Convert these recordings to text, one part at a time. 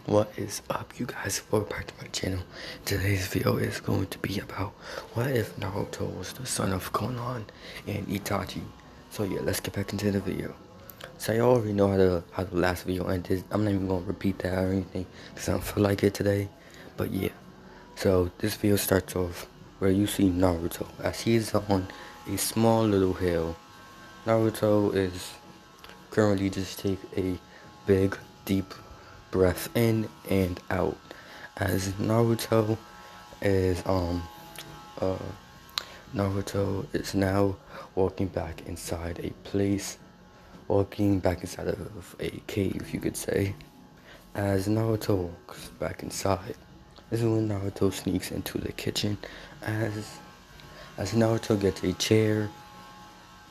What is up, you guys? Welcome back to my channel. Today's video is going to be about what if Naruto was the son of Konan and Itachi. So yeah, let's get back into the video. So you already know how the last video ended. I'm not even going to repeat that or anything because I don't feel like it today. But yeah, so this video starts off where you see Naruto as he's on a small little hill. Naruto is currently just take a big deep breath in and out as is uh Naruto is now walking back inside a place, walking back inside of a cave, you could say. As Naruto walks back inside, this is when Naruto sneaks into the kitchen as Naruto gets a chair.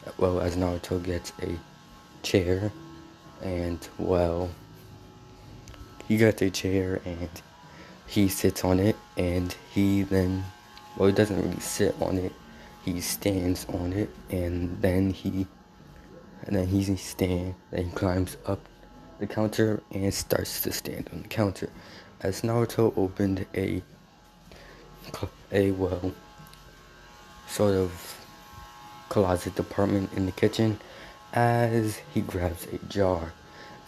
As Naruto gets a chair and he got a chair and he sits on it, and he doesn't really sit on it, he stands on it, and then he climbs up the counter and starts to stand on the counter as Naruto opened a sort of closet department in the kitchen as he grabs a jar,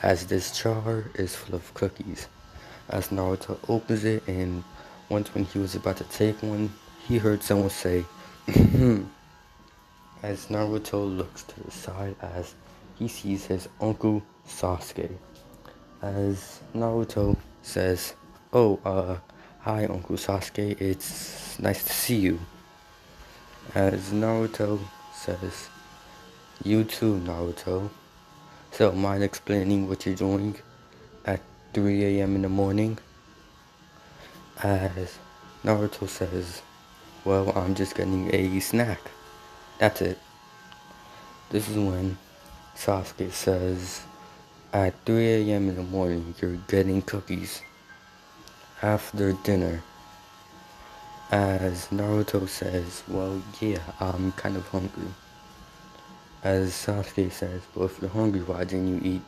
as this jar is full of cookies. As Naruto opens it, and once when he was about to take one, he heard someone say, as Naruto looks to the side as he sees his uncle Sasuke. As Naruto says, hi Uncle Sasuke, it's nice to see you. As Naruto says, you too, Naruto. So mind explaining what you're doing at 3 a.m. in the morning? As Naruto says, well, I'm just getting a snack. That's it. This is when Sasuke says, at 3 a.m. in the morning, you're getting cookies after dinner. As Naruto says, well, yeah, I'm kind of hungry. As Sasuke says, well, if you're hungry, why didn't you eat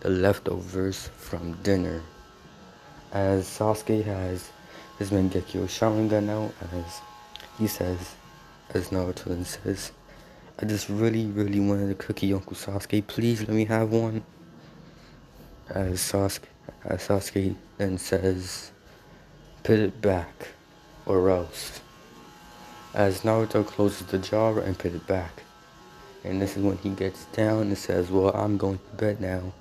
the leftovers from dinner? As Sasuke has his Mangekyo Sharingan out, as Naruto then says, I just really wanted a cookie, Uncle Sasuke, please let me have one. As Sasuke then says, put it back, or else. As Naruto closes the jar and put it back. And this is when he gets down and says, well, I'm going to bed now.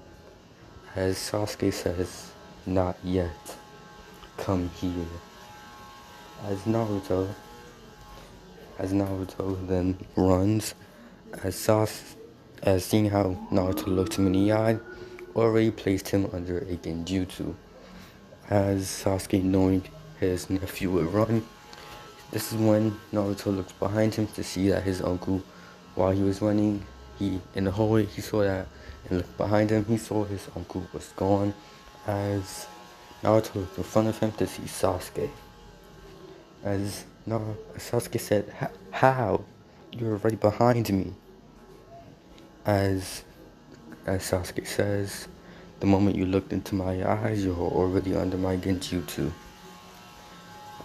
As Sasuke says, not yet. Come here. As Naruto then runs, as seeing how Naruto looked him in the eye, already placed him under a genjutsu. As Sasuke, knowing his nephew would run, this is when Naruto looks behind him to see that his uncle, while he was running, in the hallway, he saw that, and looked behind him, he saw his uncle was gone. As Naruto looked in front of him to see Sasuke. As Sasuke said, how? You're right behind me. As Sasuke says, the moment you looked into my eyes, you were already under my genjutsu.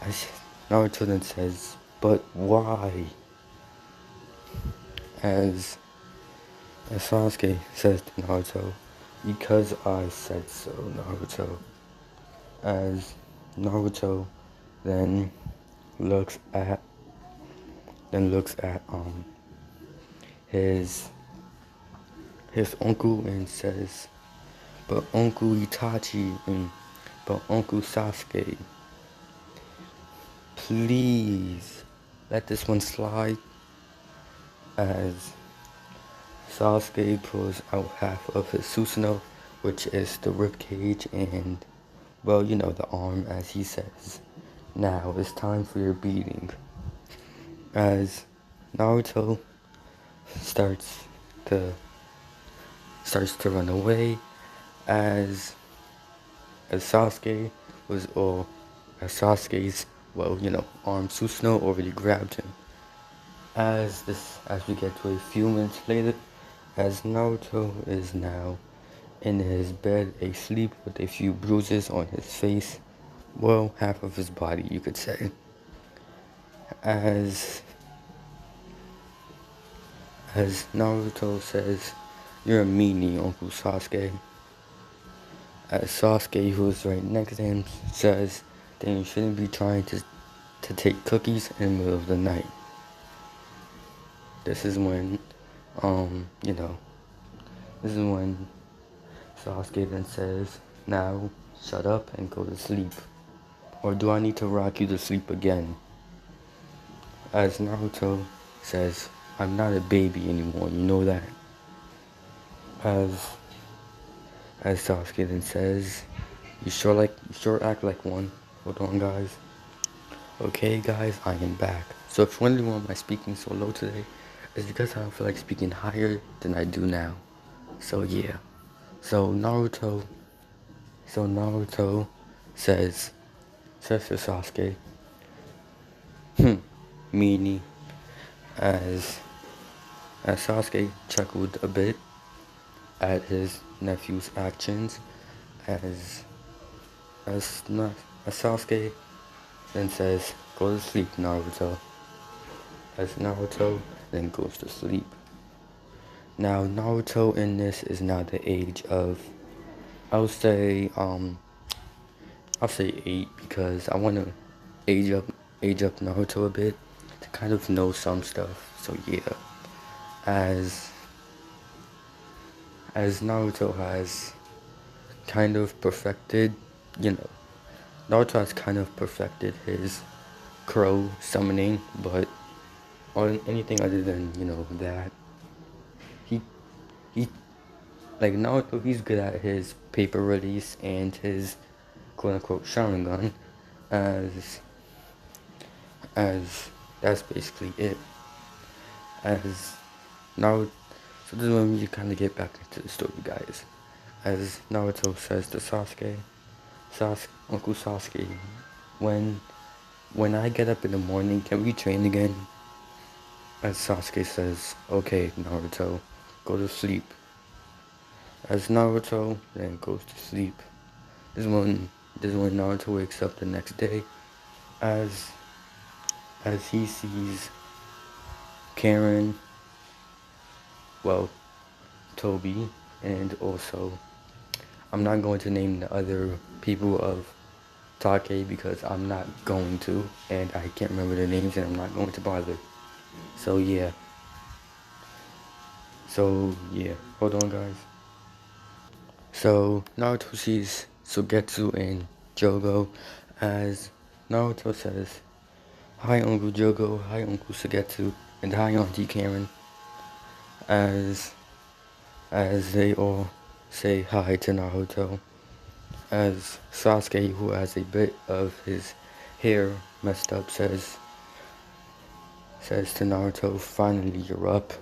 As Naruto then says, but why? As Sasuke says to Naruto, because I said so, Naruto. As Naruto then looks at his uncle and says, but Uncle Itachi but Uncle Sasuke, please let this one slide. As Sasuke pulls out half of his Susanoo, which is the ribcage and, the arm, as he says, now it's time for your beating. As Naruto starts to run away, as Sasuke's arm Susanoo already grabbed him. As we get to a few minutes later, as Naruto is now in his bed, asleep with a few bruises on his face. Well, half of his body, you could say. As as Naruto says, "You're a meanie, Uncle Sasuke." As Sasuke, who is right next to him, says, "Then you shouldn't be trying to take cookies in the middle of the night." This is when, you know, this is when Sasuke then says, "Now, shut up and go to sleep. Or do I need to rock you to sleep again?" As Naruto says, "I'm not a baby anymore, you know that." As as Sasuke then says, you sure act like one." Hold on, guys. Okay, guys, I am back. So if you're wondering why am I speaking so low today, it's because I don't feel like speaking higher than I do now. So yeah. So Naruto says to Sasuke, meanie, as Sasuke chuckled a bit at his nephew's actions, as as, as Sasuke then says, "Go to sleep, Naruto." As Naruto then goes to sleep. Now Naruto in this is now the age of, I'll say 8 because I want to age up Naruto a bit to kind of know some stuff. So yeah, as Naruto has kind of perfected, Naruto has kind of perfected his crow summoning, but on anything other than, that, he like Naruto, he's good at his paper release and his quote unquote Sharingan, as that's basically it. As Naruto, so this is when we kind of get back into the story, guys. As Naruto says to Sasuke, Uncle Sasuke, when I get up in the morning, can we train again? As Sasuke says, "Okay, Naruto, go to sleep." As Naruto then goes to sleep. This is when Naruto wakes up the next day, as he sees Karen, well, Toby, and also, I'm not going to name the other people of Take because I'm not going to, and I can't remember their names, and I'm not going to bother. So yeah, hold on, guys. So Naruto sees Sugetsu and Jogo, as Naruto says, "Hi, Uncle Jogo, hi, Uncle Sugetsu, and hi, Auntie Karen," as they all say hi to Naruto. As Sasuke, who has a bit of his hair messed up, says to Naruto, "Finally, you're up."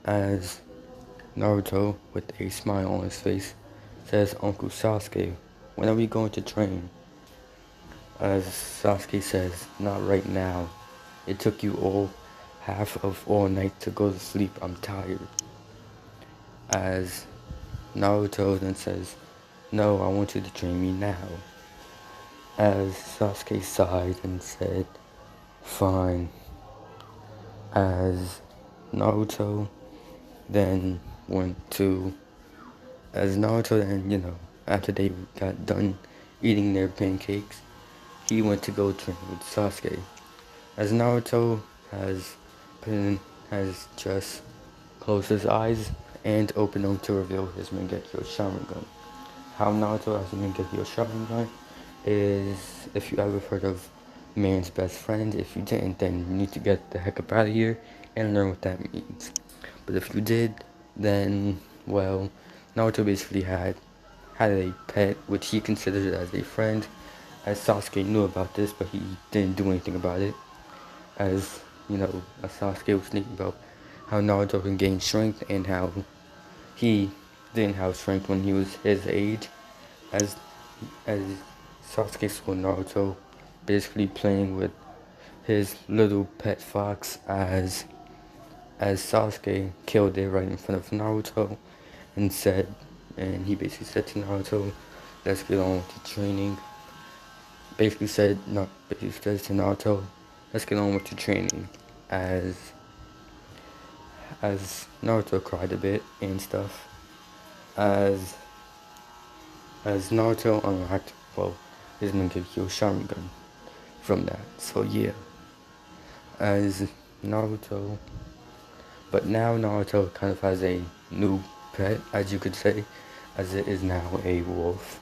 As Naruto, with a smile on his face, says, "Uncle Sasuke, when are we going to train?" As Sasuke says, "Not right now. It took you half of all night to go to sleep. I'm tired." As Naruto then says, "No, I want you to train me now." As Sasuke sighed and said, "Fine." As Naruto then after they got done eating their pancakes, he went to go train with Sasuke. As Naruto has just closed his eyes and opened them to reveal his Mangekyo Sharingan. How Naruto has a Mangekyo Sharingan is, if you ever heard of Man's Best Friend, if you didn't, then you need to get the heck up out of here and learn what that means. But if you did, then, well, Naruto basically had a pet, which he considered as a friend, as Sasuke knew about this, but he didn't do anything about it. As Sasuke was thinking about how Naruto can gain strength and how he didn't have strength when he was his age. As Sasuke saw Naruto basically playing with his little pet fox, as Sasuke killed it right in front of Naruto and said, and he basically said to Naruto, let's get on with the training. Basically says to Naruto, let's get on with the training. As Naruto cried a bit and stuff. As Naruto unlocked, well, his Mangekyo Sharingan from that. So yeah, as Naruto, but now Naruto kind of has a new pet, as you could say, as it is now a wolf.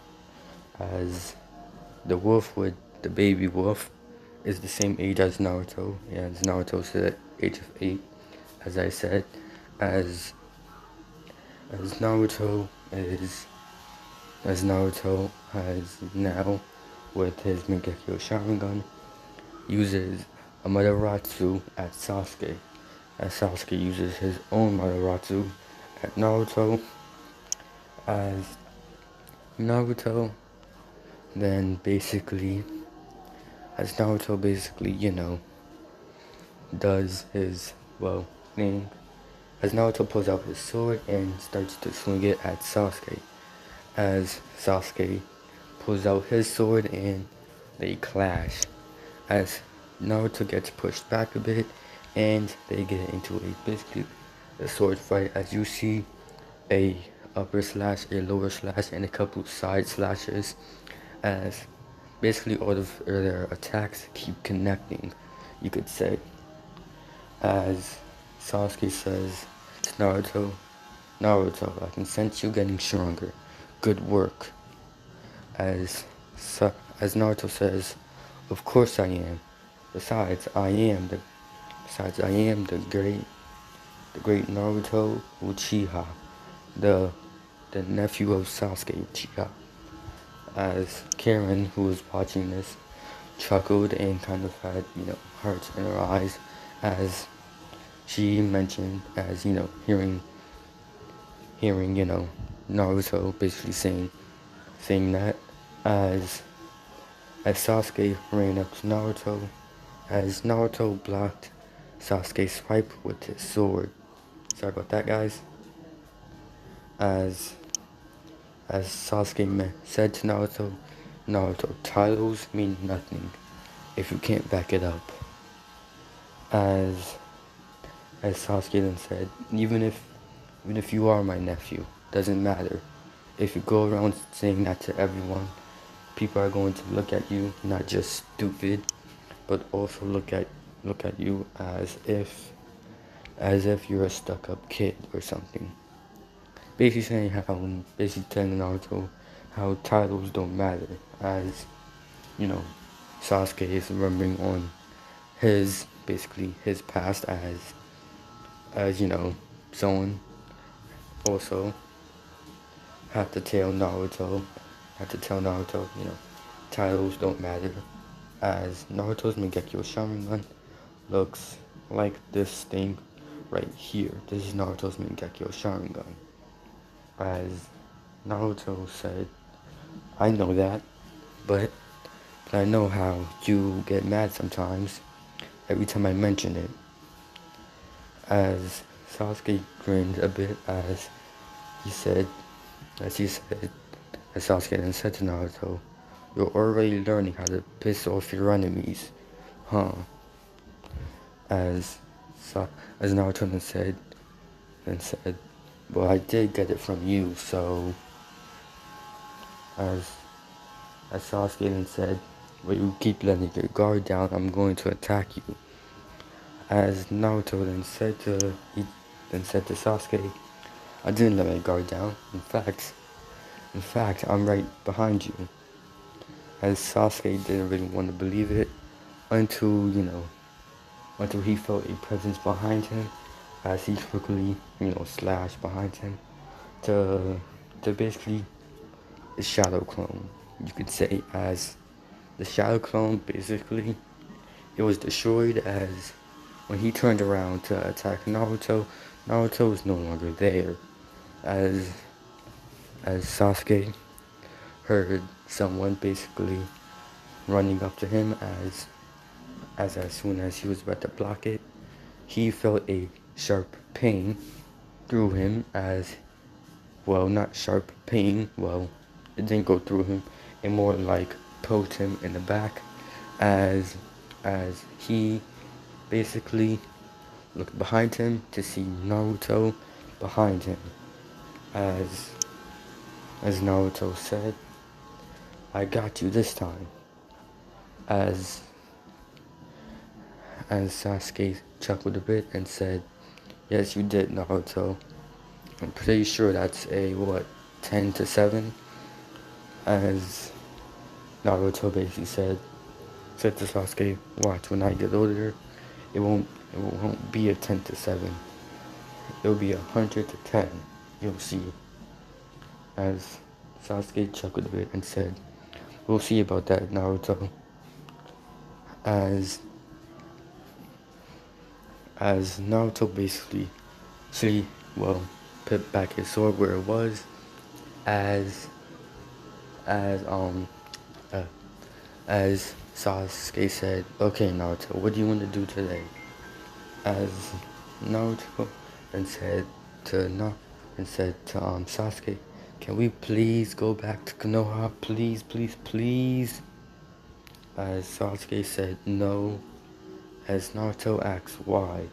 As the wolf with the baby wolf is the same age as Naruto, as Naruto's at age of 8, as I said, as Naruto has now, with his Mangekyo Sharingan, uses a Mataratsu at Sasuke, as Sasuke uses his own Mataratsu at Naruto, as Naruto then basically, does his, thing, as Naruto pulls out his sword and starts to swing it at Sasuke, as Sasuke pulls out his sword and they clash, as Naruto gets pushed back a bit and they get into basically a sword fight, as you see a upper slash, a lower slash, and a couple side slashes, as basically all of their attacks keep connecting, you could say. As Sasuke says to Naruto, I can sense you getting stronger. Good work. As Naruto says, of course I am. Besides, I am the great Naruto Uchiha, the nephew of Sasuke Uchiha. As Karen, who was watching this, chuckled and kind of had, hearts in her eyes, as she mentioned, as, hearing, Naruto basically saying that, as Sasuke ran up to Naruto, as Naruto blocked Sasuke's swipe with his sword. Sorry about that, guys. As Sasuke said to Naruto, titles mean nothing if you can't back it up. As Sasuke then said, even if you are my nephew, doesn't matter. If you go around saying that to everyone, people are going to look at you not just stupid, but also look at you as if you're a stuck-up kid or something. Basically telling Naruto how titles don't matter, as Sasuke is remembering on his past, as someone also have to tell Naruto, titles don't matter, as Naruto's Mangekyo Sharingan looks like this thing right here. This is Naruto's Mangekyo Sharingan. As Naruto said, I know that, but I know how you get mad sometimes every time I mention it. As Sasuke grinned a bit as Sasuke then said to Naruto, you're already learning how to piss off your enemies, huh? As Naruto then said, well, I did get it from you, so. As Sasuke then said, well, you keep letting your guard down, I'm going to attack you. As Naruto then said to Sasuke, I didn't let my guard down. In fact, I'm right behind you. As Sasuke didn't really want to believe it until he felt a presence behind him, as he quickly, slashed behind him to basically the shadow clone, you could say, as the shadow clone basically, it was destroyed, as when he turned around to attack Naruto was no longer there, as Sasuke heard someone basically running up to him, as soon as he was about to block it, he felt a sharp pain through him, as well, not sharp pain, well, it didn't go through him. It more like poked him in the back as he basically looked behind him to see Naruto behind him. As Naruto said, "I got you this time." As Sasuke chuckled a bit and said, "Yes, you did, Naruto. I'm pretty sure that's a, what, 10 to 7? As Naruto basically said to Sasuke, "Watch, when I get older, it won't be a 10 to 7. It'll be 100 to 10. You'll see." As Sasuke chuckled a bit and said, "We'll see about that, Naruto." As Naruto basically, well, put back his sword where it was, as as um uh, as Sasuke said, "Okay, Naruto, what do you want to do today?" As Naruto then said to Sasuke, "Can we please go back to Konoha? Please, please, please." As Sasuke said no, as Naruto asks why.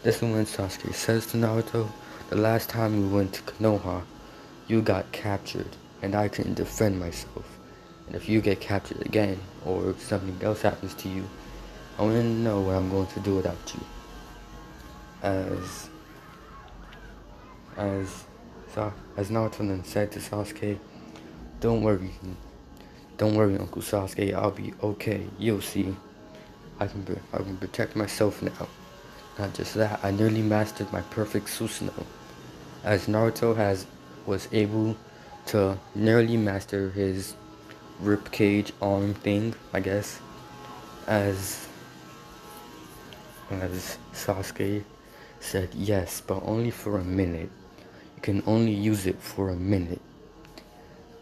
This is when Sasuke says to Naruto, "The last time we went to Konoha, you got captured, and I couldn't defend myself. And if you get captured again, or if something else happens to you, I want to know what I'm going to do without you." As as Naruto then said to Sasuke, Don't worry, Uncle Sasuke, I'll be okay. You'll see. I can protect myself now. Not just that, I nearly mastered my perfect Susanoo." As Naruto was able to nearly master his ribcage arm thing, I guess, as Sasuke said, "Yes, but only for a minute. You can only use it for a minute."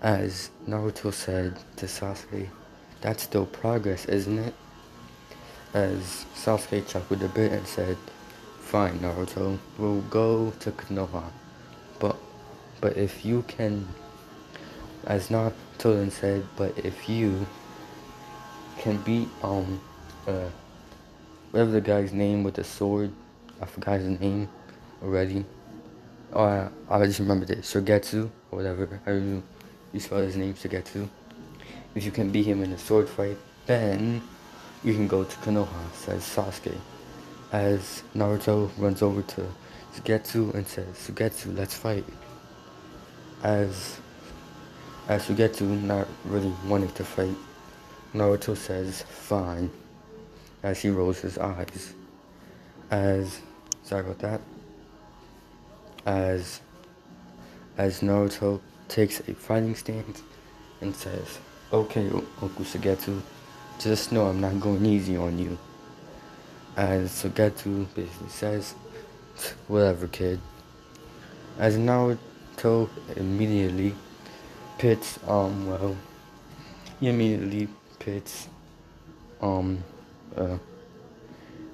As Naruto said to Sasuke, "That's still progress, isn't it?" As Sasuke chuckled a bit and said, "Fine, Naruto, we'll go to Konoha. But if you can," as Naruto then said, "but if you can beat whatever the guy's name with the sword, I forgot his name already. Oh, I just remembered it. Sugetsu, or whatever. You spell his name, Sugetsu. If you can beat him in a sword fight, then you can go to Konoha," says Sasuke. As Naruto runs over to Sugetsu and says, "Sugetsu, let's fight." As Sugetsu not really wanting to fight, Naruto says, "Fine," as he rolls his eyes. Sorry about that. As Naruto takes a fighting stance and says, "Okay, Uncle Sugetsu, just know I'm not going easy on you." As Sugetsu basically says, "Whatever, kid." As Naruto immediately pits, he immediately pits,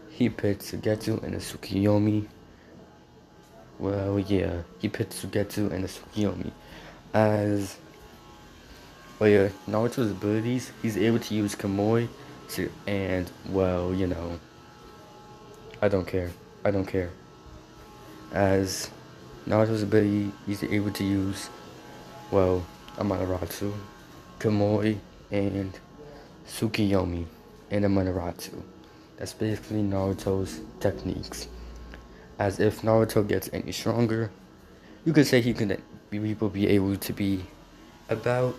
he pits Sugetsu and a Tsukiyomi. Well, yeah, he pits Sugetsu and a Tsukiyomi. Naruto's abilities, he's able to use Kamui, and, well, I don't care. As Naruto's ability, he's able to use, well, Amaterasu, Kamui, and Tsukiyomi, and Amaterasu. That's basically Naruto's techniques. As if Naruto gets any stronger, you could say he could be able to be about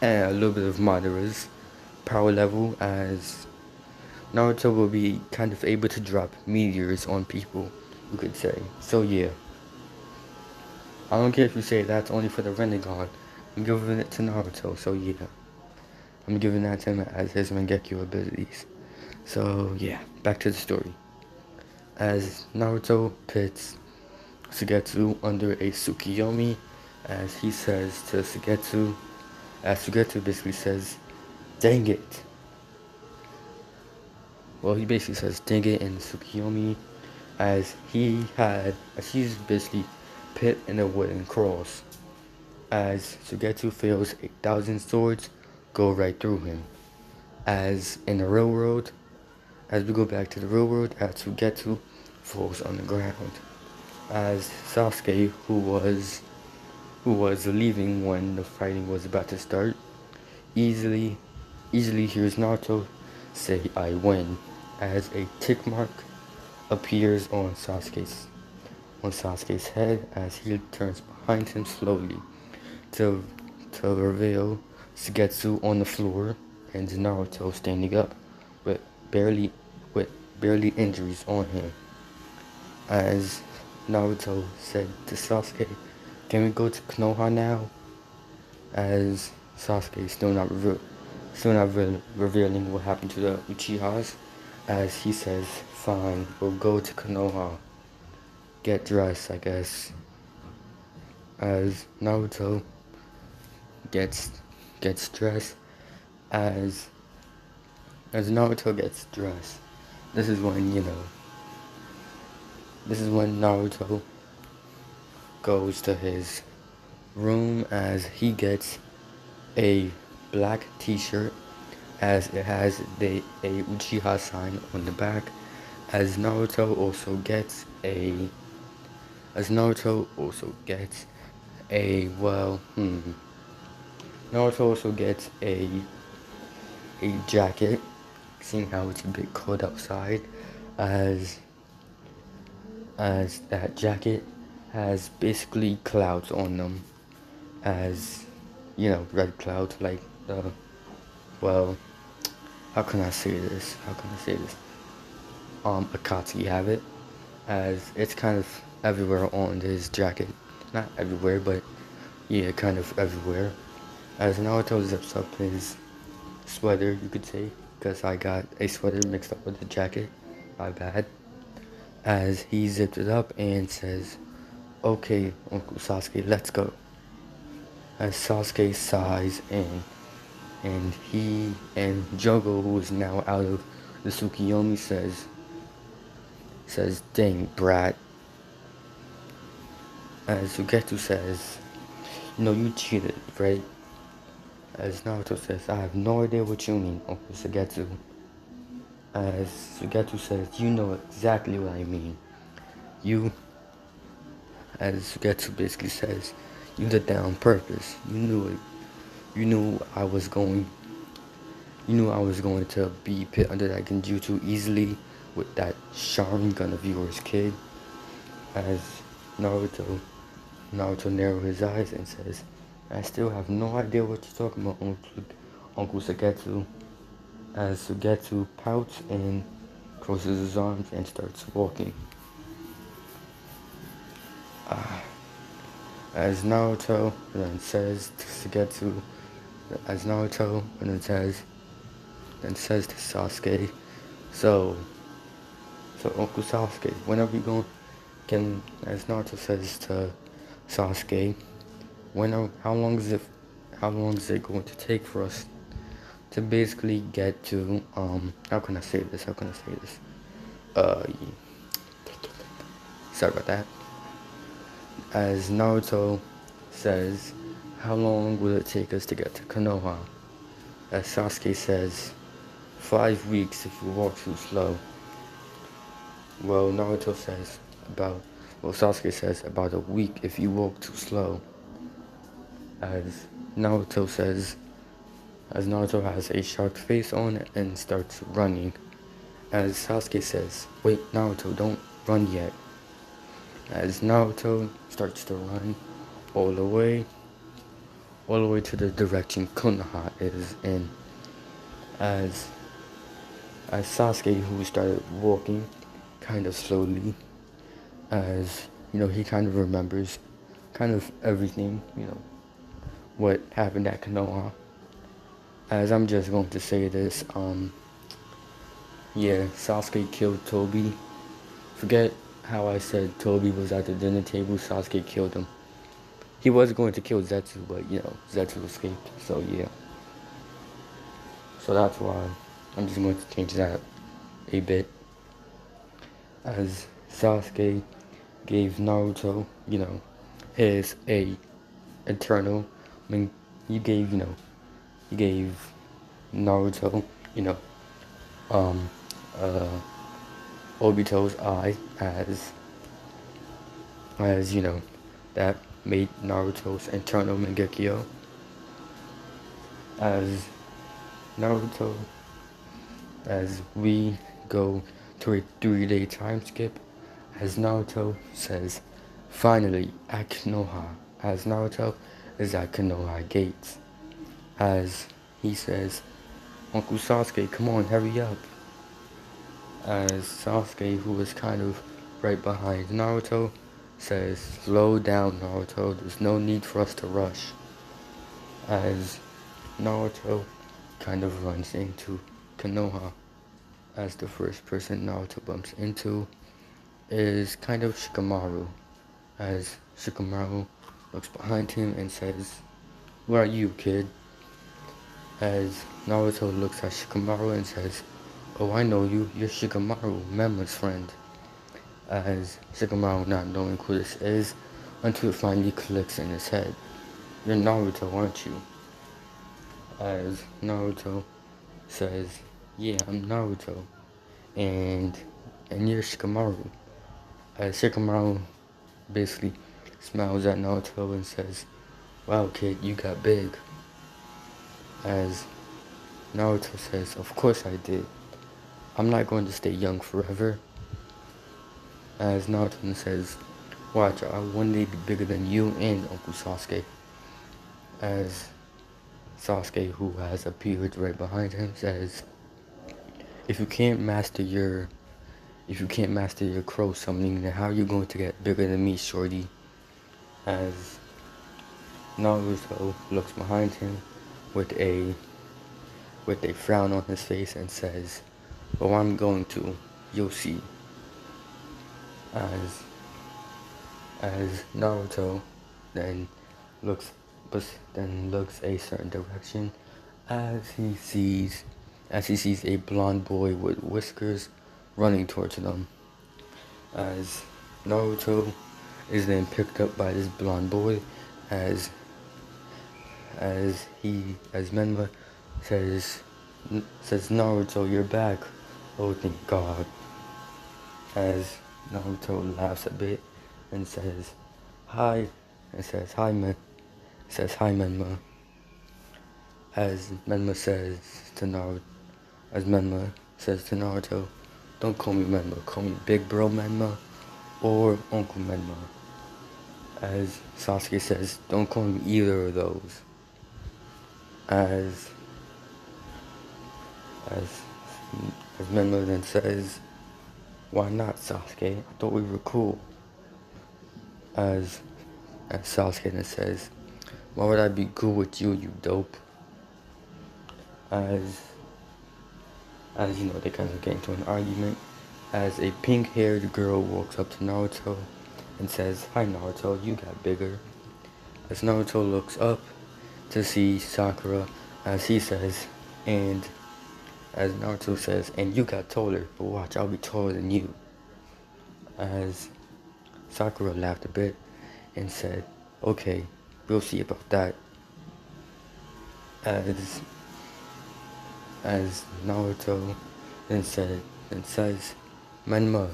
a little bit of Madara's power level, as Naruto will be kind of able to drop meteors on people, you could say. So yeah, I don't care if you say that's only for the Rinnegan. I'm giving it to Naruto, so yeah. I'm giving that to him as his Mangekyo abilities. So yeah, back to the story. As Naruto pits Sugetsu under a Tsukiyomi, as he says to Sugetsu, as Sugetsu basically says, "Dang it." Well, he basically says, "Dang it," in Tsukiyomi, as he's basically pit and a wooden cross. As Sugetsu feels 8,000 swords go right through him. As in the real world, as we go back to the real world, as Sugetsu falls on the ground. As Sasuke, who was leaving when the fighting was about to start, easily hears Naruto say, "I win," as a tick mark appears on Sasuke's head as he turns behind him slowly to reveal Sugetsu on the floor and Naruto standing up with barely injuries on him. As Naruto said to Sasuke, "Can we go to Konoha now?" As Sasuke is still not revealing what happened to the Uchihas, as he says, "Fine, we'll go to Konoha. Get dressed, I guess." As Naruto gets dressed, as Naruto gets dressed, this is when Naruto goes to his room as he gets a black t-shirt as it has a Uchiha sign on the back, as Naruto also gets a Naruto also gets a jacket, seeing how it's a bit cold outside, as that jacket has basically clouds on them, as red clouds, like how can I say this? Akatsuki have it, as it's kind of everywhere on his jacket. Not everywhere, but yeah, kind of everywhere. As Naruto zips up his sweater, you could say, because I got a sweater mixed up with a jacket. My bad. As he zips it up and says, "Okay, Uncle Sasuke, let's go." As Sasuke sighs and he and Jogo, who is now out of the Tsukiyomi, says, "Dang, brat." As Sugetsu says, "You cheated, right?" As Naruto says, "I have no idea what you mean, Uncle Sugetsu." As Sugetsu says, "You know exactly what I mean. As Sugetsu basically says, "You did that on purpose. You knew it. You knew I was going to be put under that genjutsu easily with that Sharingan of yours, kid." As Naruto narrows his eyes and says, "I still have no idea what you're talking about, Uncle Sugetsu." As Sugetsu pouts and crosses his arms and starts walking. As Naruto then says to Sugetsu, says to Sasuke, so Uncle Sasuke, when are we going? As Naruto says to Sasuke, how long is it going to take for us to basically get to how can I say this? Sorry about that. As Naruto says, "How long will it take us to get to Konoha?" As Sasuke says, 5 weeks if you walk too slow. Sasuke says about a week if you walk too slow. As Naruto has a shark face on and starts running. As Sasuke says, "Wait, Naruto, don't run yet." As Naruto starts to run all the way to the direction Konoha is in. As Sasuke, who started walking kind of slowly, as he kind of remembers kind of everything, what happened at Konoha. As I'm just going to say this, Sasuke killed Tobi. Forget how I said Tobi was at the dinner table. Sasuke killed him. He was going to kill Zetsu, but Zetsu escaped. So yeah. So that's why I'm just going to change that a bit. As Sasuke gave Naruto, is a eternal. I mean, you gave, you gave Naruto, you know, um, uh, Obito's eye as that made Naruto's internal Mangekyo. As Naruto, as we go to a 3-day time skip, as Naruto says, finally at Konoha, as Naruto is at Konoha gates, as he says, Uncle Sasuke, come on, hurry up. As Sasuke, who is kind of right behind Naruto, says, slow down, Naruto, there's no need for us to rush. As Naruto kind of runs into Konoha, as the first person Naruto bumps into is kind of Shikamaru, as Shikamaru looks behind him and says, where are you, kid? As Naruto looks at Shikamaru and says, oh, I know you, you're Shikamaru, Menma's friend. As Shikamaru not knowing who this is until it finally clicks in his head. You're Naruto, aren't you? As Naruto says, yeah, I'm Naruto. And you're Shikamaru. As Shikamaru basically smiles at Naruto and says, wow, kid, you got big. As Naruto says, of course I did. I'm not going to stay young forever. As Naruto says, watch, I'll one day be bigger than you and Uncle Sasuke. As Sasuke, who has appeared right behind him, says, if you can't master your crow summoning, then how are you going to get bigger than me, shorty? As Naruto looks behind him with a frown on his face and says, well, I'm going to, you'll see. As Naruto then looks a certain direction as he sees a blonde boy with whiskers running towards them. As Naruto is then picked up by this blonde boy as Menma says Naruto, you're back. Oh, thank God. As Naruto laughs a bit and says, hi, and says, hi, Menma. As Menma says to Naruto, don't call me Menma, call me Big Bro Menma or Uncle Menma. As Sasuke says, don't call me either of those. As Menma then says, why not, Sasuke? I thought we were cool. As Sasuke then says, why would I be cool with you, you dope? As they kind of get into an argument, as a pink-haired girl walks up to Naruto and says, hi Naruto, you got bigger. As Naruto looks up to see Sakura, as he says, and as Naruto says, and you got taller, but watch, I'll be taller than you. As Sakura laughed a bit and said, okay, we'll see about that. As Naruto then says, Menma.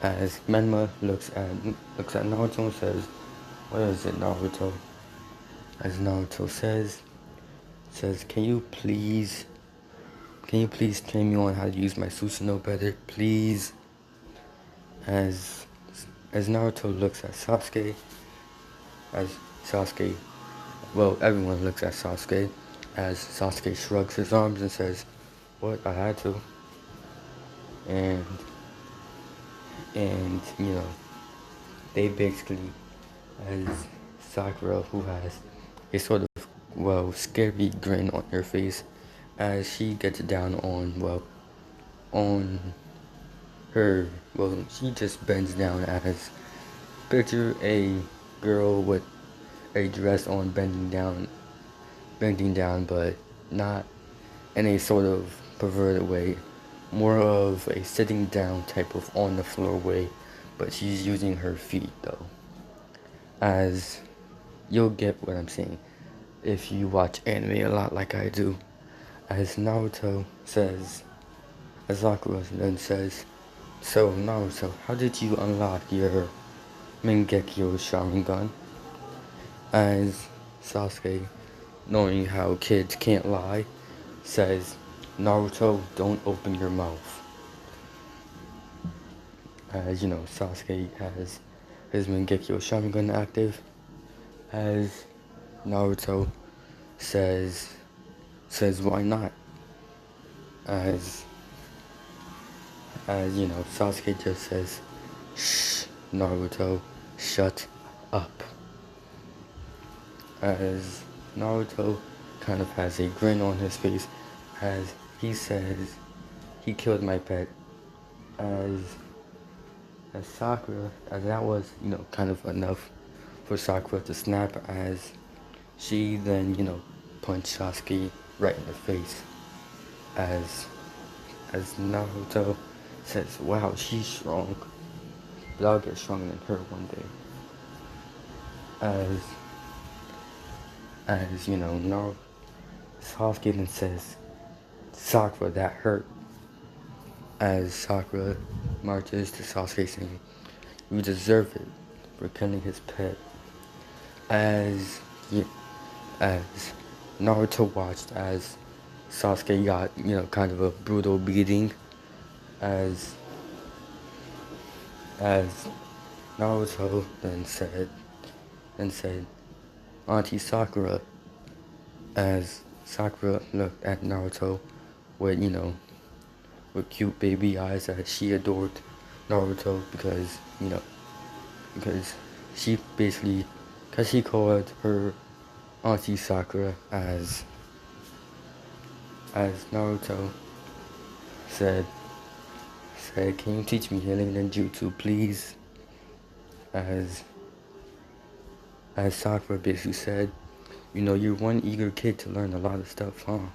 As Menma looks at Naruto and says, what is it, Naruto? As Naruto says, can you please train me on how to use my Susanoo better, please? As Naruto looks at Sasuke, everyone looks at Sasuke, as Sasuke shrugs his arms and says, what, I had to. And they basically, as Sakura, who has a sort of, scary grin on her face, as she gets down on her, she just bends down as, picture a girl with a dress on bending down, but not in a sort of perverted way, more of a sitting down type of on the floor way, but she's using her feet though. as you'll get what I'm saying if you watch anime a lot like I do. As Naruto says, as Sakura then says, "So Naruto, how did you unlock your Mangekyo Sharingan?" As Sasuke, knowing how kids can't lie, says, "Naruto, don't open your mouth." As you know, Sasuke has his Mangekyo Sharingan active. As Naruto says why not? As you know, Sasuke just says, "Shh, Naruto, shut up." As Naruto kind of has a grin on his face as he says, "He killed my pet." As Sakura, as that was, kind of enough for Sakura to snap, as she then, punched Sasuke right in the face. As Naruto says, "Wow, she's strong, but I'll get stronger than her one day." As Naruto, Sasuke then says, "Sakura, that hurt." As Sakura marches to Sasuke saying, "You deserve it for killing his pet." As as Naruto watched as Sasuke got, kind of a brutal beating, as Naruto then said, "Auntie Sakura," as Sakura looked at Naruto with, with cute baby eyes, as she adored Naruto because she basically, because she called her Auntie Sakura as Naruto said, "Can you teach me healing ninjutsu, please?" As Sakura basically said, "You're one eager kid to learn a lot of stuff, huh?"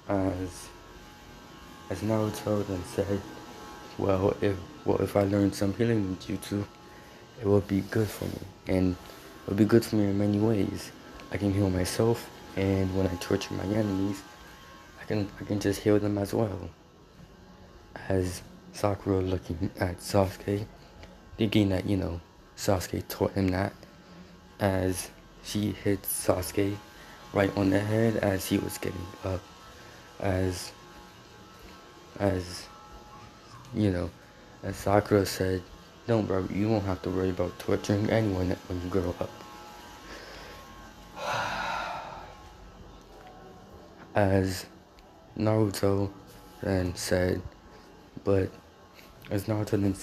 As Naruto then said, "Well, if I learn some healing ninjutsu, it will be good for me, and it will be good for me in many ways. I can heal myself, and when I torture my enemies, I can just heal them as well." As Sakura looking at Sasuke, thinking that, Sasuke taught him that, as she hit Sasuke right on the head as he was getting up. As as Sakura said, "Don't worry, you won't have to worry about torturing anyone when you grow up." As Naruto then said, but as Naruto then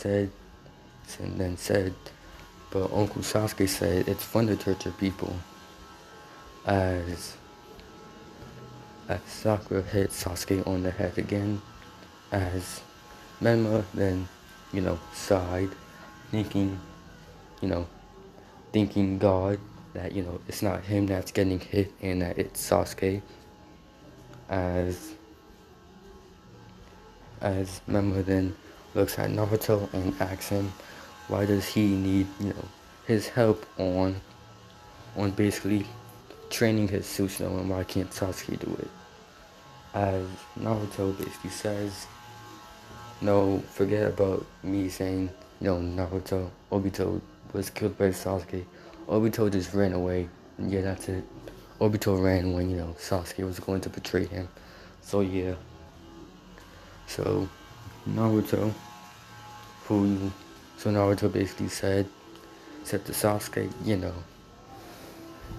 said, but Uncle Sasuke said it's fun to torture people. As Sakura hit Sasuke on the head again, as Menma then, sighed, thinking, thinking God that, it's not him that's getting hit and that it's Sasuke. As Menma then looks at Naruto and asks him, why does he need, his help on basically training his Susanoo, and why can't Sasuke do it? As Naruto basically says, "No, forget about me saying, Naruto, Obito was killed by Sasuke. Obito just ran away. And yeah, that's it. Obito ran when, Sasuke was going to betray him. So yeah." So Naruto, Naruto basically said to Sasuke,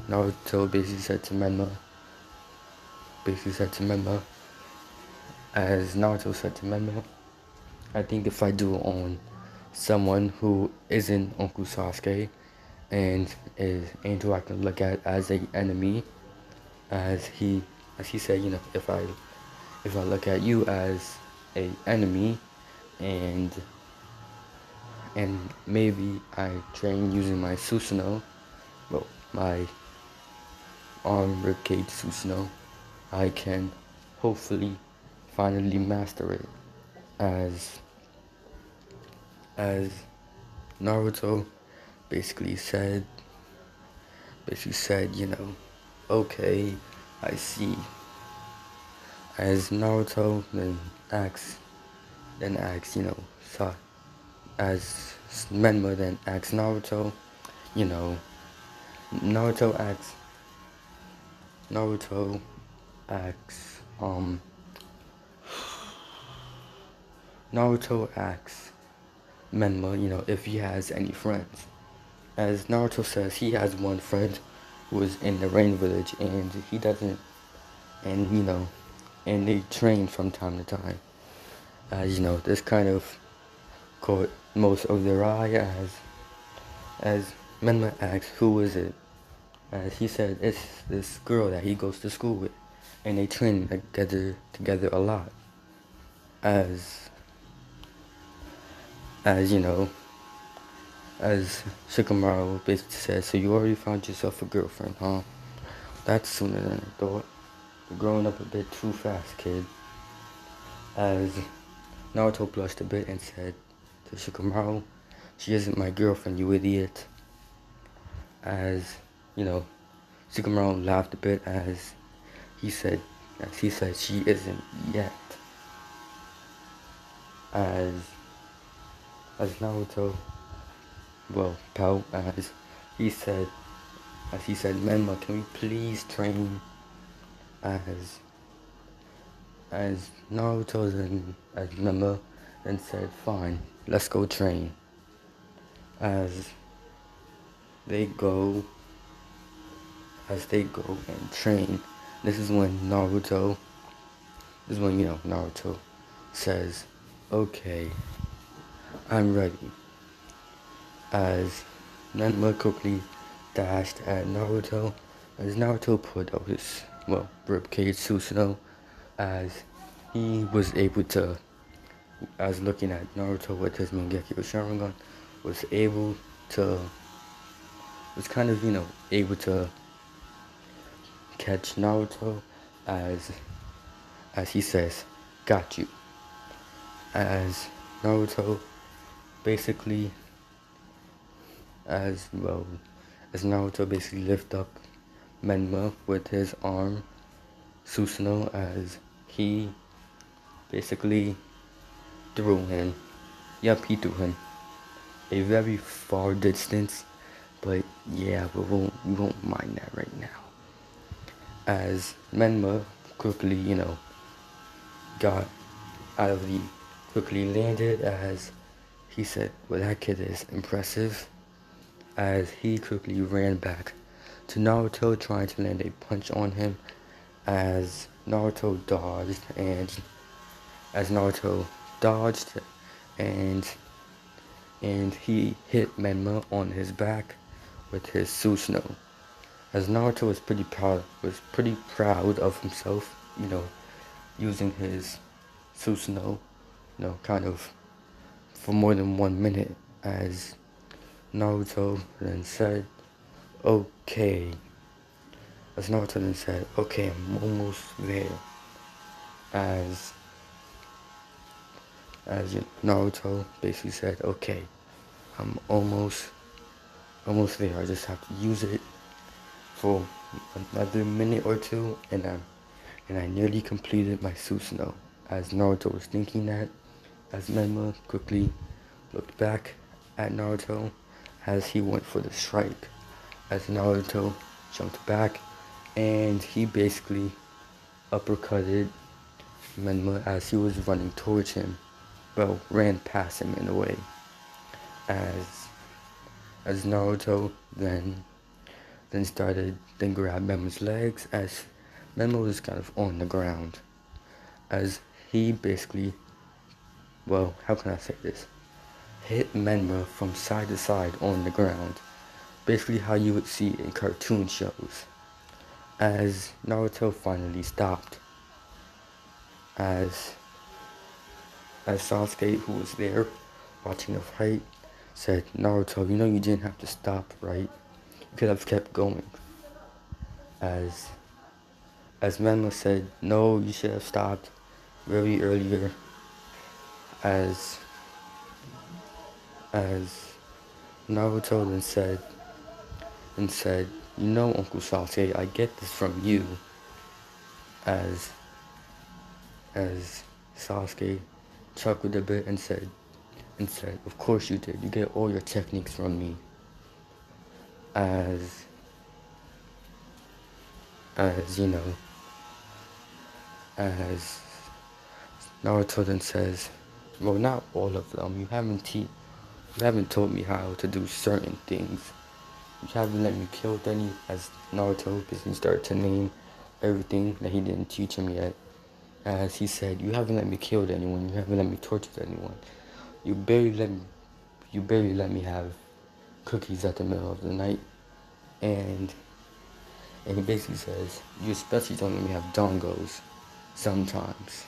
Naruto basically said to Menma, as Naruto said to Menma, "I think if I do it on someone who isn't Uncle Sasuke and who I can look at as a enemy, as he said, if I look at you as a enemy and maybe I train using my Susanoo, well, my arm ribcage Susanoo, I can hopefully finally master it." As Naruto basically said, you know, okay, I see. As Naruto then asks, you know, as Menma then asks Naruto, you know, Naruto asks, Naruto asks, Naruto asks Menma, you know, if he has any friends. As Naruto says, he has one friend who is in the Rain Village, and he doesn't, and you know, and they train from time to time. As you know, this kind of caught most of their eye as Menma asks, who is it? As he said, it's this girl that he goes to school with, and they train together a lot. As you know, as Shikamaru basically says, so you already found yourself a girlfriend, huh? That's sooner than I thought. You're growing up a bit too fast, kid. As Naruto blushed a bit and said to Shikamaru, she isn't my girlfriend, you idiot. As, you know, Shikamaru laughed a bit as he said she isn't yet. As Naruto, well, pout he said, Menma, can we please train? As Naruto as Menma then said, fine, let's go train. As they go and train, this is when Naruto says, okay, I'm ready. As Menma quickly dashed at Naruto, as Naruto put out his, ribcage Susanoo, as he was able to, as looking at Naruto with his Mangekyo Sharingan, was kind of, able to catch Naruto as he says, got you. As Naruto basically, as Naruto basically lift up Menma with his arm, Susanoo, as he basically threw him. Yep, he threw him a very far distance, but yeah, we won't mind that right now. As Menma quickly, got out of the, quickly landed, as he said, well, that kid is impressive. As he quickly ran back to Naruto, trying to land a punch on him, as Naruto dodged, and he hit Menma on his back with his Susanoo. As Naruto was pretty proud of himself, using his Susanoo, kind of for more than 1 minute. As Naruto then said, okay. I'm almost there. As Naruto basically said, okay, I'm almost there. I just have to use it for another minute or two, and I nearly completed my Susanoo. As Naruto was thinking that, as Menma quickly looked back at Naruto as he went for the strike. As Naruto jumped back, and he basically uppercutted Menma as he was running towards him. Well, ran past him in a way. As Naruto then grabbed Menma's legs, as Menma was kind of on the ground. As he basically, how can I say this? Hit Menma from side to side on the ground. Basically how you would see in cartoon shows. As Naruto finally stopped. As Sasuke, who was there watching the fight, said, Naruto, you didn't have to stop, right? You could have kept going. As Menma said, no, you should have stopped very earlier. As Naruto then said, you know, Uncle Sasuke, I get this from you. As as Sasuke chuckled a bit and said, of course you did. You get all your techniques from me. As you know, as Naruto then says, well, not all of them. You haven't taught me how to do certain things. You haven't let me kill any. As Naruto basically started to name everything that he didn't teach him yet. As he said, you haven't let me kill anyone. You haven't let me torture anyone. You barely let me have cookies at the middle of the night. And he basically says, you especially don't let me have dongos sometimes.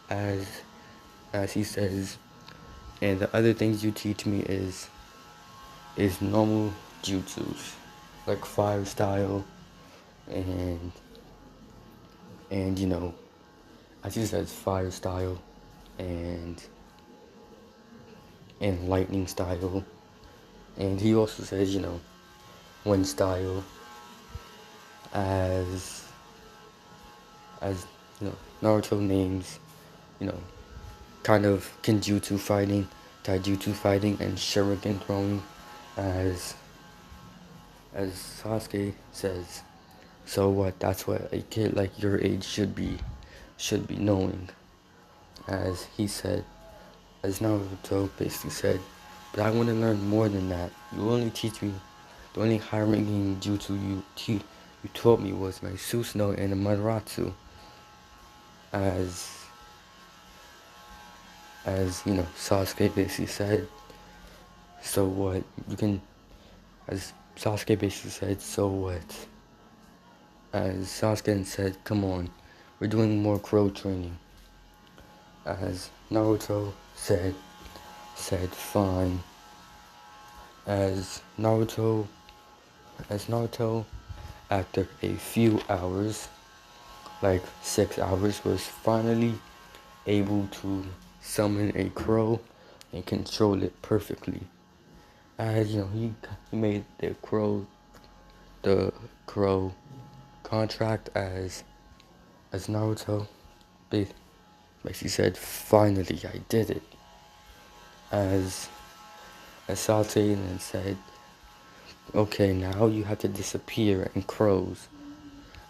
As he says, and the other things you teach me is normal jutsus, like fire style, and you know, as he says, fire style, and lightning style, and he also says, you know, wind style, as you know, Naruto names, you know, kind of Kenjutsu fighting, Taijutsu fighting, and Shuriken throwing, as Sasuke says, so what? That's what a kid like your age should be knowing. As he said, as Naruto basically said, but I want to learn more than that. You only teach me, the only high-ranking jutsu you taught me was my Susanoo and the Maratsu. As you know, Sasuke basically said, so what? As Sasuke basically said, so what? As Sasuke said, come on, we're doing more crow training. As Naruto said, fine. As Naruto, after a few hours, like 6 hours, was finally able to summon a crow and control it perfectly. As you know, he made the crow contract as Naruto basically said, finally I did it. As Sasuke then said, okay, now you have to disappear in crows.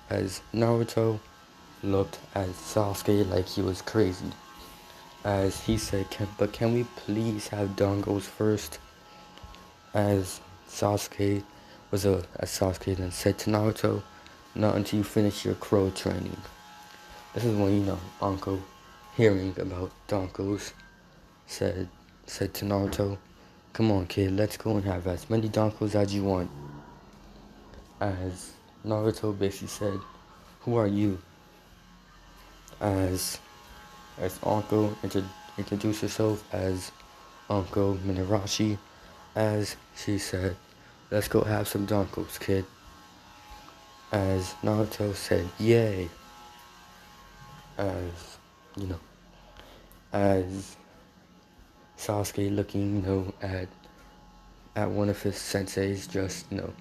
As Naruto looked at Sasuke like he was crazy. As he said, but can we please have dongos first? As Sasuke then said to Naruto, not until you finish your crow training. This is when, you know, Anko, hearing about dongos, said to Naruto, come on kid, let's go and have as many dongos as you want. As Naruto basically said, who are you? As Anko introduced herself as Anko Minarashi, as she said, let's go have some dongos, kid. As Naruto said, yay. As, you know, as Sasuke looking, you know, at one of his senseis, just, you know,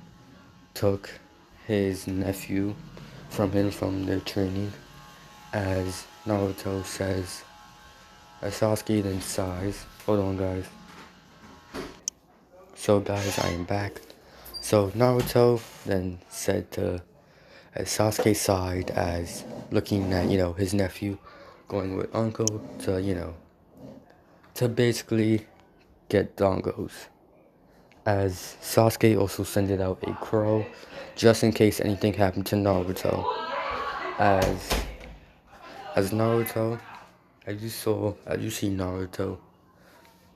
took his nephew from their training. As Naruto says, as Sasuke then sighs, hold on guys. So guys, I am back. So Naruto then said to, as Sasuke sighed as looking at, you know, his nephew going with Uncle to, you know, to basically get dongos. As Sasuke also sent out a crow just in case anything happened to Naruto. As Naruto, as you see Naruto,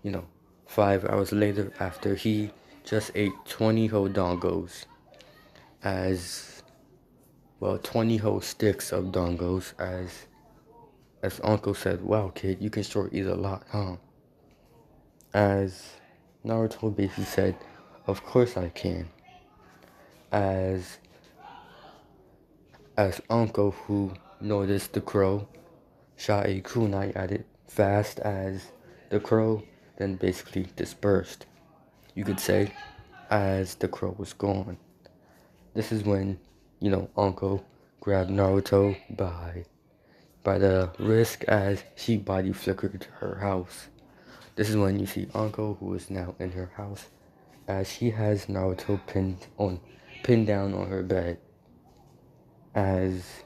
you know, 5 hours later after he just ate 20 whole dongos. As well, 20 whole sticks of dongos. As Uncle said, wow kid, you can sure eat a lot, huh? As Naruto basically said, of course I can. As Uncle, who noticed the crow, shot a kunai at it fast as the crow then basically dispersed. you could say, as the crow was gone. This is when, Uncle grabbed Naruto by the wrist as she body flickered her house. This is when you see Uncle, who is now in her house, as she has Naruto pinned down on her bed. As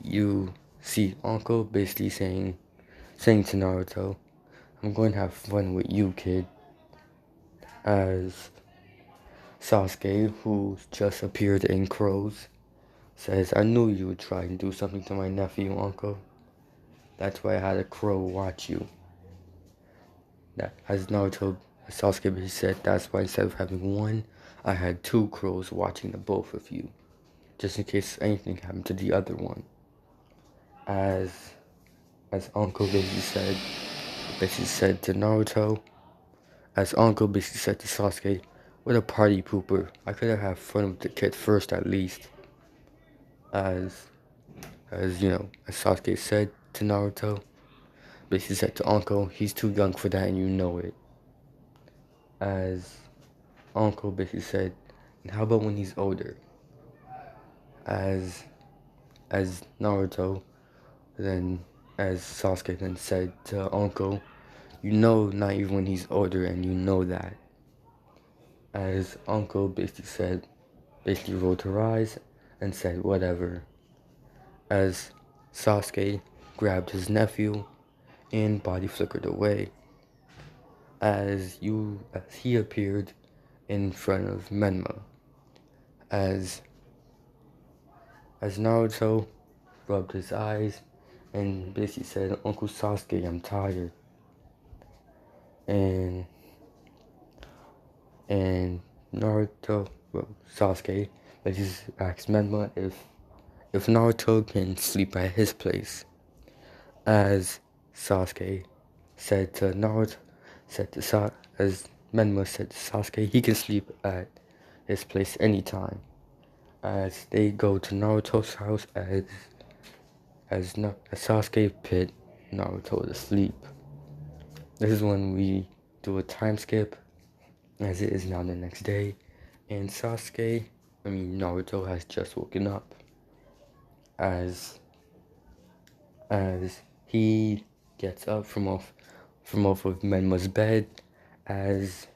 you see Uncle basically saying to Naruto, "I'm going to have fun with you, kid." As Sasuke, who just appeared in Crows, says, "I knew you would try and do something to my nephew, Uncle. That's why I had a crow watch you." That, as Sasuke said, that's why instead of having one, I had two crows watching the both of you, just in case anything happened to the other one. As Uncle basically said to Naruto, as Uncle basically said to Sasuke, "What a party pooper. I could have had fun with the kid first at least." As as Sasuke said to Naruto, basically said to Uncle, "He's too young for that and you know it." As Uncle basically said, "And how about when he's older?" As Naruto then as Sasuke then said to Uncle, "You know not even when he's older and you know that." As Uncle basically rolled her eyes and said whatever. As Sasuke grabbed his nephew and body flickered away. As he appeared in front of Menma. As Naruto rubbed his eyes and basically said, "Uncle Sasuke, I'm tired." And Sasuke basically asked Menma if Naruto can sleep at his place. As Sasuke said to Naruto, as Menma said to Sasuke, he can sleep at his place anytime. As they go to Naruto's house, as Sasuke put Naruto to sleep. This is when we do a time skip, as it is now the next day, and Naruto has just woken up. As he gets up from off of Menma's bed, as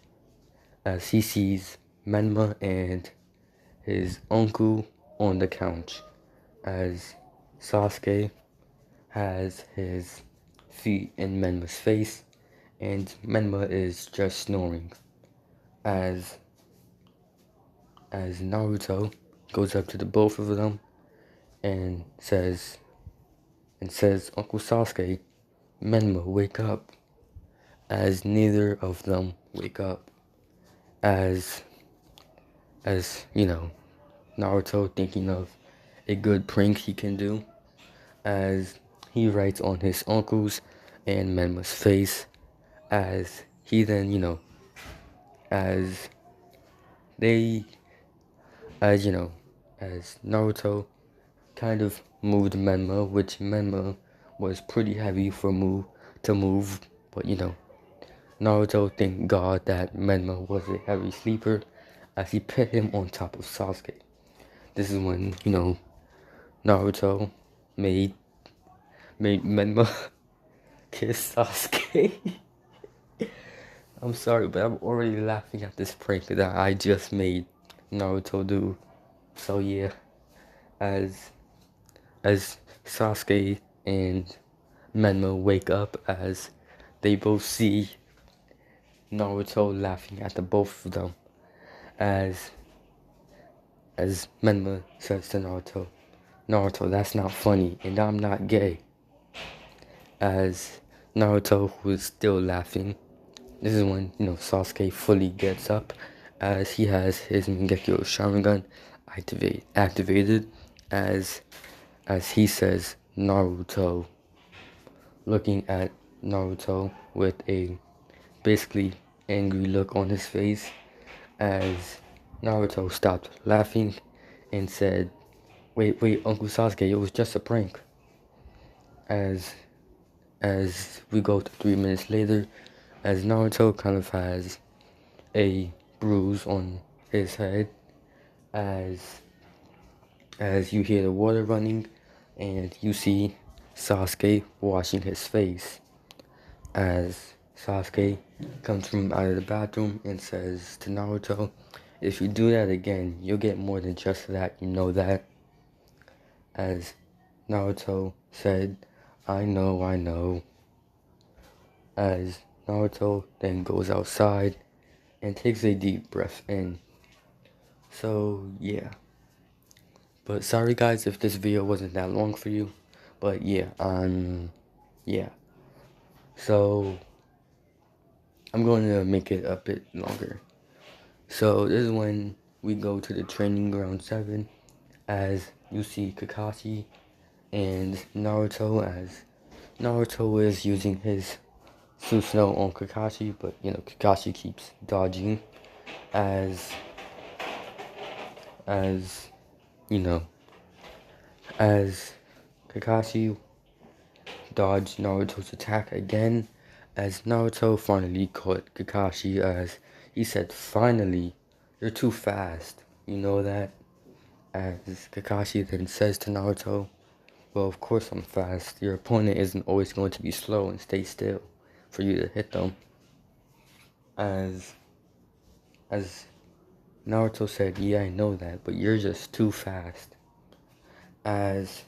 he sees Menma and his uncle on the couch, as Sasuke has his feet in Menma's face, and Menma is just snoring. As Naruto goes up to the both of them and says, "Uncle Sasuke, Menma, wake up." As neither of them wake up. As Naruto thinking of a good prank he can do, as he writes on his uncle's and Menma's face, as he then, as they, as Naruto kind of moved Menma, which Menma was pretty heavy to move, but Naruto thanked God that Menma was a heavy sleeper, as he put him on top of Sasuke. This is when, Naruto made Menma kiss Sasuke. I'm sorry, but I'm already laughing at this prank that I just made Naruto do. So yeah, as Sasuke and Menma wake up, as they both see Naruto laughing at the both of them, as Menma says to Naruto, "That's not funny, and I'm not gay." As Naruto, who is still laughing, this is when, Sasuke fully gets up, as he has his Mangekyo Sharingan activated, as he says, "Naruto," looking at Naruto with a basically angry look on his face, as Naruto stopped laughing and said, wait, Uncle Sasuke, it was just a prank." As we go to 3 minutes later, as Naruto kind of has a bruise on his head as you hear the water running and you see Sasuke washing his face as Sasuke comes from out of the bathroom and says to Naruto, if you do that again, you'll get more than just that, you know that? As Naruto said, I know. As Naruto then goes outside and takes a deep breath in. So, yeah. But sorry guys if this video wasn't that long for you. But yeah, yeah. So, I'm going to make it a bit longer. So, this is when we go to the training ground 7. As you see Kakashi and Naruto, as Naruto is using his Susanoo on Kakashi, but you know, Kakashi keeps dodging as you know, as Kakashi dodged Naruto's attack again, as Naruto finally caught Kakashi as he said, finally, you're too fast, you know that? As Kakashi then says to Naruto, well, of course I'm fast. Your opponent isn't always going to be slow and stay still for you to hit them. As Naruto said, yeah, I know that, but you're just too fast. As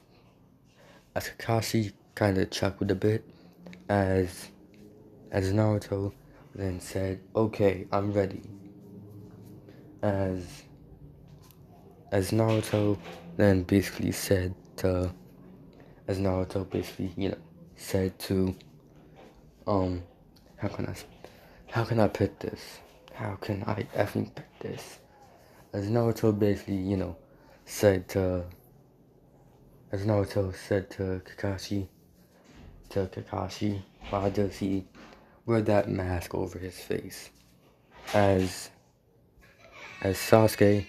Kakashi kind of chuckled a bit, as Naruto then said, okay, I'm ready. As Naruto then basically said to, said to, how can I put this? How can I effing put this? As Naruto basically, said to, Kakashi, why does he wear that mask over his face? As Sasuke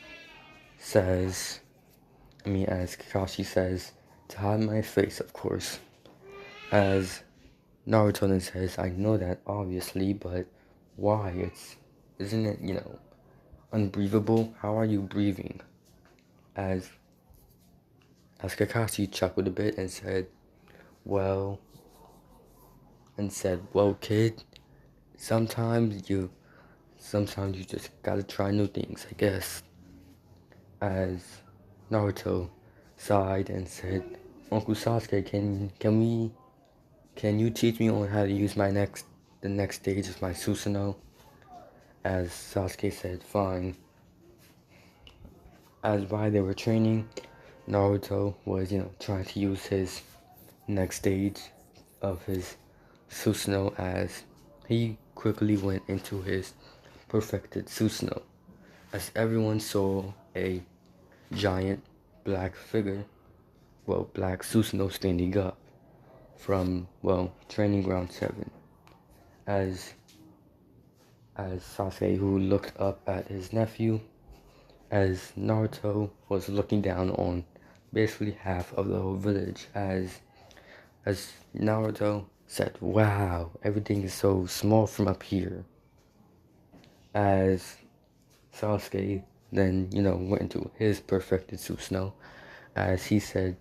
says, as Kakashi says, to hide my face, of course. As Naruto then says, I know that, obviously, but why? Isn't it, unbreathable? How are you breathing? As Kakashi chuckled a bit and said, well, kid, sometimes you just gotta try new things, I guess. As Naruto sighed and said, Uncle Sasuke, can you teach me on how to use the next stage of my Susanoo? As Sasuke said, fine. As while they were training, Naruto was, trying to use his next stage of his Susanoo as he quickly went into his perfected Susanoo. As everyone saw a giant black figure, black Susanoo standing up from, training ground 7. As Sasuke, who looked up at his nephew, as Naruto was looking down on basically half of the whole village, as Naruto said, wow, everything is so small from up here. As Sasuke then, went into his perfected Susanoo, as he said,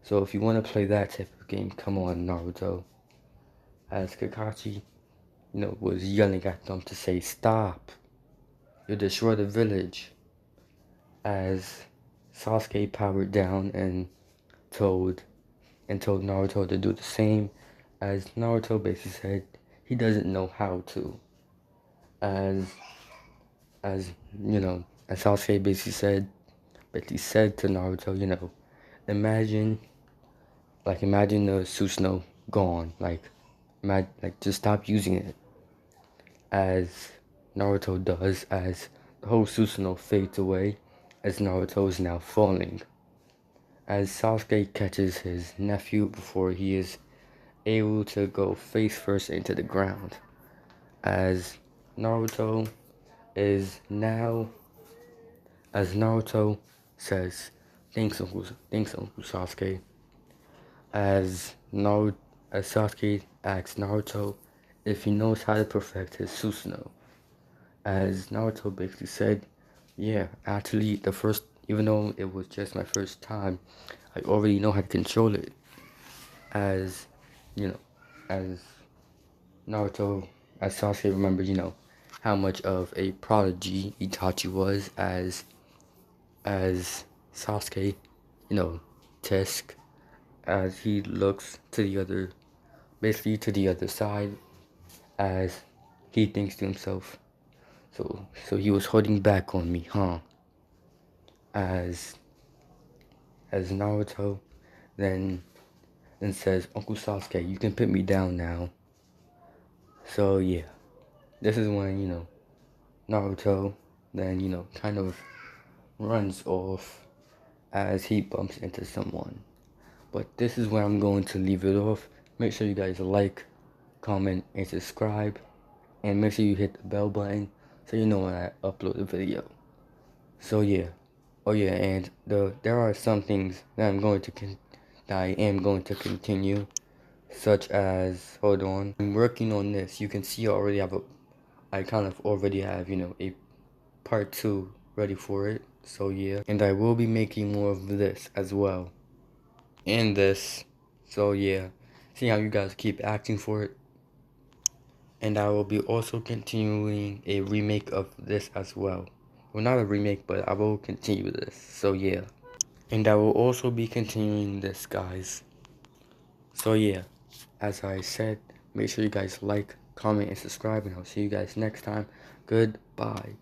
so if you want to play that type of game, come on, Naruto. As Kakashi, was yelling at them to say, stop, you'll destroy the village. As Sasuke powered down and told Naruto to do the same, as Naruto basically said he doesn't know how to. As Sasuke basically said to Naruto, imagine the Susanoo gone, just stop using it. As Naruto does, as the whole Susanoo fades away, as Naruto is now falling. As Sasuke catches his nephew before he is able to go face first into the ground. As Naruto says, thanks Uncle Sasuke. As Sasuke asks Naruto if he knows how to perfect his Susanoo. as Naruto basically said, yeah, actually even though it was just my first time, I already know how to control it. As, you know, as Naruto, as Sasuke remembers, how much of a prodigy Itachi was as Sasuke, you know, Tisk, as he looks to the other, basically to the other side, as he thinks to himself, so he was holding back on me, huh? As Naruto then says, Uncle Sasuke, you can put me down now. So yeah, this is when, Naruto then, kind of runs off as he bumps into someone. But this is where I'm going to leave it off. Make sure you guys like, comment, and subscribe. And make sure you hit the bell button so you know when I upload the video. So yeah. Oh yeah, and there are some things that I am going to continue, such as, hold on, I'm working on this. You can see I kind of already have, a part 2 ready for it. So yeah, and I will be making more of this as well. And this. So yeah, see how you guys keep asking for it. And I will be also continuing a remake of this as well. Well, not a remake, but I will continue this. So yeah. And I will also be continuing this, guys. So yeah, as I said, make sure you guys like, comment, and subscribe, and I'll see you guys next time. Goodbye.